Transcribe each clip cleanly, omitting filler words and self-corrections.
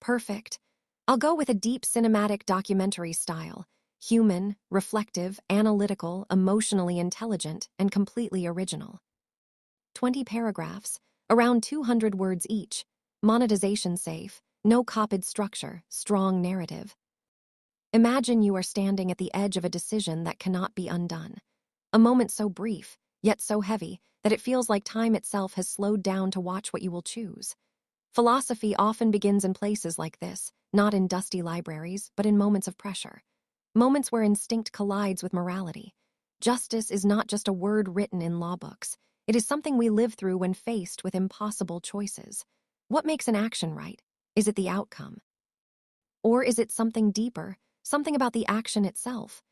Perfect. I'll go with a deep cinematic documentary style. Human, reflective, analytical, emotionally intelligent, and completely original. 20 paragraphs, around 200 words each. Monetization safe, no copied structure, strong narrative. Imagine you are standing at the edge of a decision that cannot be undone. A moment so brief, yet so heavy, that it feels like time itself has slowed down to watch what you will choose. Philosophy often begins in places like this, not in dusty libraries, but in moments of pressure. Moments where instinct collides with morality. Justice is not just a word written in law books. It is something we live through when faced with impossible choices. What makes an action right? Is it the outcome? Or is it something deeper, something about the action itself?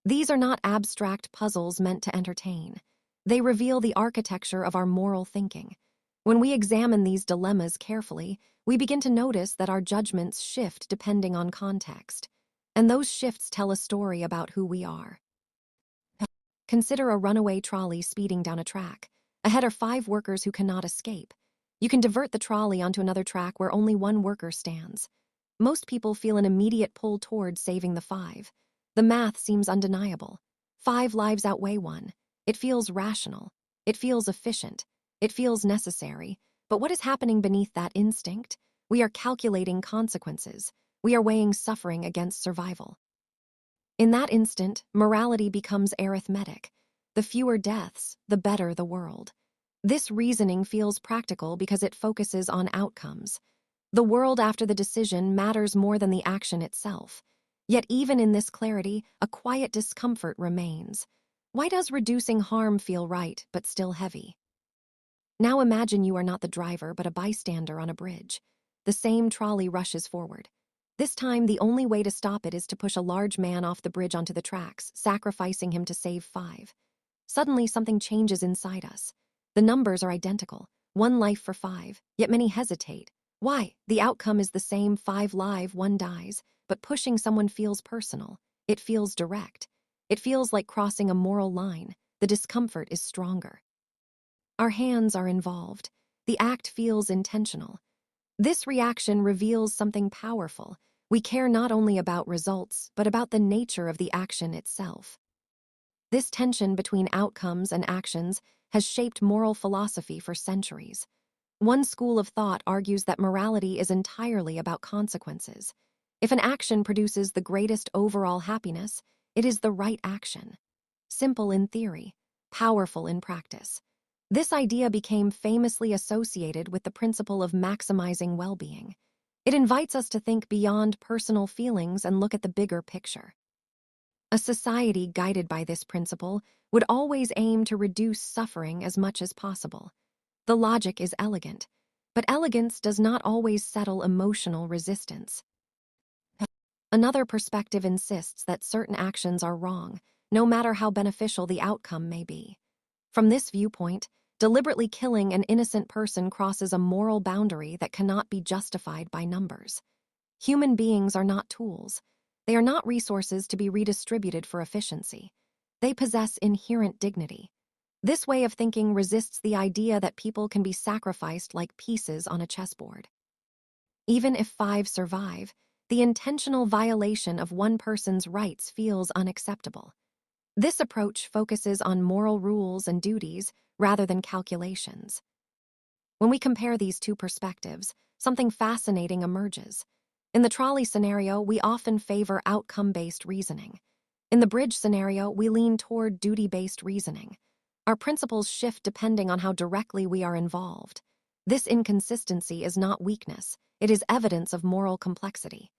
These are not abstract puzzles meant to entertain. They reveal the architecture of our moral thinking. When we examine these dilemmas carefully, we begin to notice that our judgments shift depending on context. And those shifts tell a story about who we are. Consider a runaway trolley speeding down a track. Ahead are 5 workers who cannot escape. You can divert the trolley onto another track where only 1 worker stands. Most people feel an immediate pull toward saving the 5. The math seems undeniable. 5 lives outweigh 1. It feels rational. It feels efficient. It feels necessary. But what is happening beneath that instinct? We are calculating consequences. We are weighing suffering against survival. In that instant, morality becomes arithmetic. The fewer deaths, the better the world. This reasoning feels practical because it focuses on outcomes. The world after the decision matters more than the action itself. Yet even in this clarity, a quiet discomfort remains. Why does reducing harm feel right, but still heavy? Now imagine you are not the driver, but a bystander on a bridge. The same trolley rushes forward. This time, the only way to stop it is to push a large man off the bridge onto the tracks, sacrificing him to save 5. Suddenly, something changes inside us. The numbers are identical, 1 life for 5, yet many hesitate. Why? The outcome is the same, 5 live, 1 dies, but pushing someone feels personal. It feels direct. It feels like crossing a moral line. The discomfort is stronger. Our hands are involved. The act feels intentional. This reaction reveals something powerful. We care not only about results, but about the nature of the action itself. This tension between outcomes and actions has shaped moral philosophy for centuries. One school of thought argues that morality is entirely about consequences. If an action produces the greatest overall happiness, it is the right action. Simple in theory, powerful in practice. This idea became famously associated with the principle of maximizing well-being. It invites us to think beyond personal feelings and look at the bigger picture. A society guided by this principle would always aim to reduce suffering as much as possible. The logic is elegant, but elegance does not always settle emotional resistance. Another perspective insists that certain actions are wrong, no matter how beneficial the outcome may be. From this viewpoint, deliberately killing an innocent person crosses a moral boundary that cannot be justified by numbers. Human beings are not tools. They are not resources to be redistributed for efficiency. They possess inherent dignity. This way of thinking resists the idea that people can be sacrificed like pieces on a chessboard. Even if 5 survive, the intentional violation of one person's rights feels unacceptable. This approach focuses on moral rules and duties rather than calculations. When we compare these two perspectives, something fascinating emerges. In the trolley scenario, we often favor outcome-based reasoning. In the bridge scenario, we lean toward duty-based reasoning. Our principles shift depending on how directly we are involved. This inconsistency is not weakness, it is evidence of moral complexity.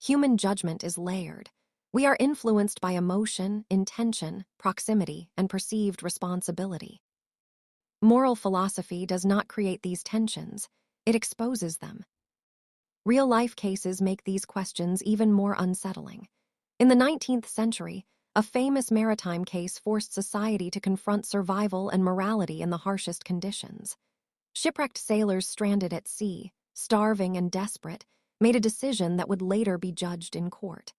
Human judgment is layered. We are influenced by emotion, intention, proximity, and perceived responsibility. Moral philosophy does not create these tensions, it exposes them. Real-life cases make these questions even more unsettling. In the 19th century, a famous maritime case forced society to confront survival and morality in the harshest conditions. Shipwrecked sailors stranded at sea, starving and desperate, made a decision that would later be judged in court.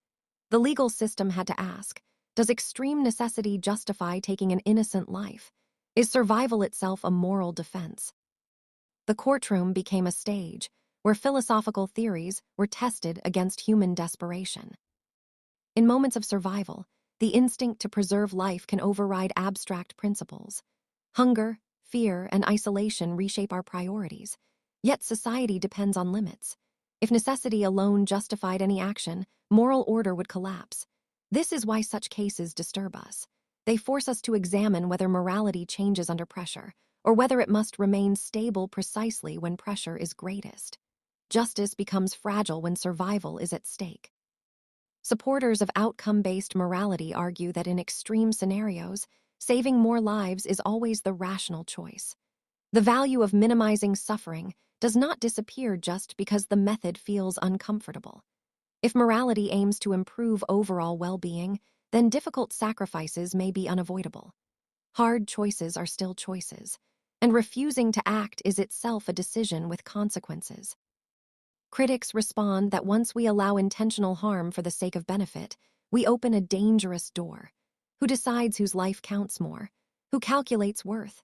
The legal system had to ask, does extreme necessity justify taking an innocent life? Is survival itself a moral defense? The courtroom became a stage, where philosophical theories were tested against human desperation. In moments of survival, the instinct to preserve life can override abstract principles. Hunger, fear, and isolation reshape our priorities, yet society depends on limits. If necessity alone justified any action, moral order would collapse. This is why such cases disturb us. They force us to examine whether morality changes under pressure, or whether it must remain stable precisely when pressure is greatest. Justice becomes fragile when survival is at stake. Supporters of outcome-based morality argue that in extreme scenarios, saving more lives is always the rational choice. The value of minimizing suffering does not disappear just because the method feels uncomfortable. If morality aims to improve overall well-being, then difficult sacrifices may be unavoidable. Hard choices are still choices, and refusing to act is itself a decision with consequences. Critics respond that once we allow intentional harm for the sake of benefit, we open a dangerous door. Who decides whose life counts more? Who calculates worth?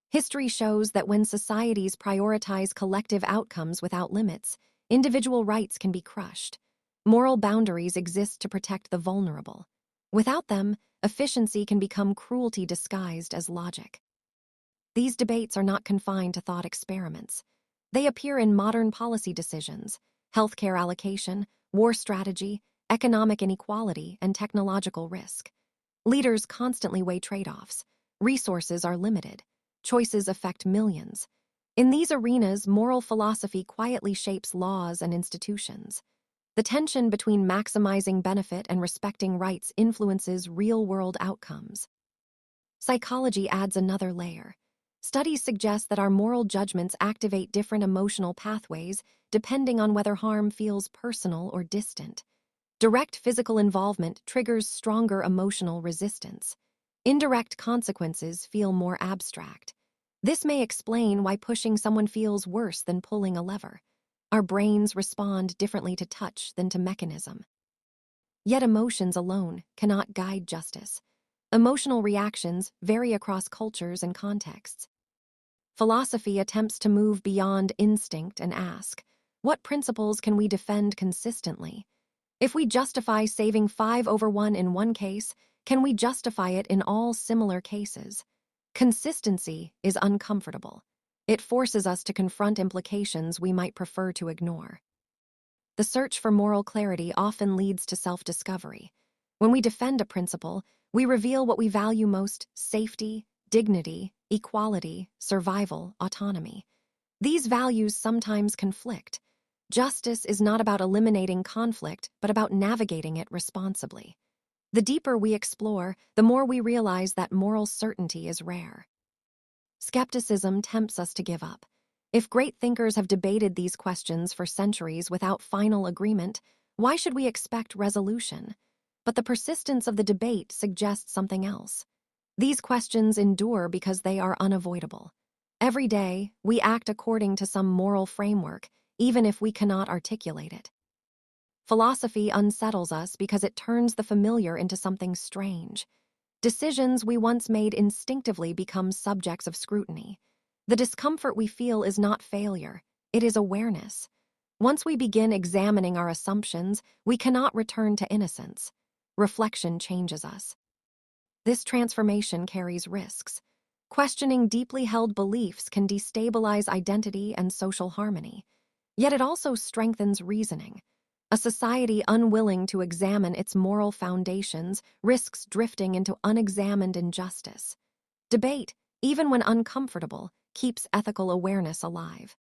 History shows that when societies prioritize collective outcomes without limits, individual rights can be crushed. Moral boundaries exist to protect the vulnerable. Without them, efficiency can become cruelty disguised as logic. These debates are not confined to thought experiments. They appear in modern policy decisions, healthcare allocation, war strategy, economic inequality, and technological risk. Leaders constantly weigh trade-offs. Resources are limited. Choices affect millions. In these arenas, moral philosophy quietly shapes laws and institutions. The tension between maximizing benefit and respecting rights influences real-world outcomes. Psychology adds another layer. Studies suggest that our moral judgments activate different emotional pathways depending on whether harm feels personal or distant. Direct physical involvement triggers stronger emotional resistance. Indirect consequences feel more abstract. This may explain why pushing someone feels worse than pulling a lever. Our brains respond differently to touch than to mechanism. Yet emotions alone cannot guide justice. Emotional reactions vary across cultures and contexts. Philosophy attempts to move beyond instinct and ask, what principles can we defend consistently? If we justify saving 5/1 in one case, can we justify it in all similar cases? Consistency is uncomfortable. It forces us to confront implications we might prefer to ignore. The search for moral clarity often leads to self-discovery. When we defend a principle, we reveal what we value most: safety, dignity, equality, survival, autonomy. These values sometimes conflict. Justice is not about eliminating conflict, but about navigating it responsibly. The deeper we explore, the more we realize that moral certainty is rare. Skepticism tempts us to give up. If great thinkers have debated these questions for centuries without final agreement, why should we expect resolution? But the persistence of the debate suggests something else. These questions endure because they are unavoidable. Every day, we act according to some moral framework, even if we cannot articulate it. Philosophy unsettles us because it turns the familiar into something strange. Decisions we once made instinctively become subjects of scrutiny. The discomfort we feel is not failure, it is awareness. Once we begin examining our assumptions, we cannot return to innocence. Reflection changes us. This transformation carries risks. Questioning deeply held beliefs can destabilize identity and social harmony. Yet it also strengthens reasoning. A society unwilling to examine its moral foundations risks drifting into unexamined injustice. Debate, even when uncomfortable, keeps ethical awareness alive.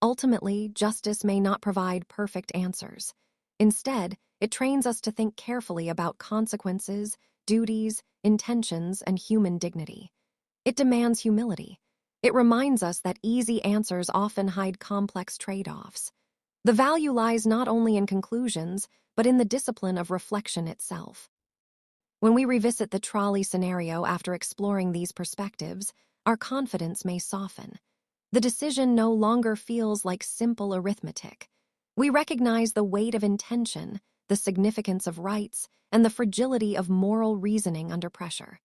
Ultimately, justice may not provide perfect answers. Instead, it trains us to think carefully about consequences, duties, intentions, and human dignity. It demands humility. It reminds us that easy answers often hide complex trade-offs. The value lies not only in conclusions, but in the discipline of reflection itself. When we revisit the trolley scenario after exploring these perspectives, our confidence may soften. The decision no longer feels like simple arithmetic. We recognize the weight of intention, the significance of rights, and the fragility of moral reasoning under pressure.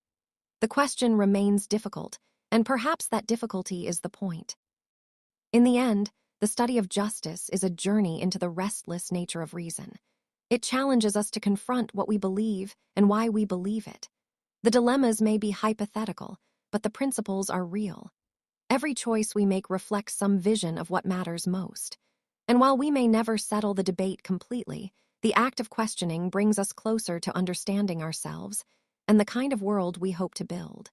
The question remains difficult, and perhaps that difficulty is the point. In the end, The study of justice is a journey into the restless nature of reason. It challenges us to confront what we believe and why we believe it. The dilemmas may be hypothetical, but the principles are real. Every choice we make reflects some vision of what matters most. And while we may never settle the debate completely, the act of questioning brings us closer to understanding ourselves and the kind of world we hope to build.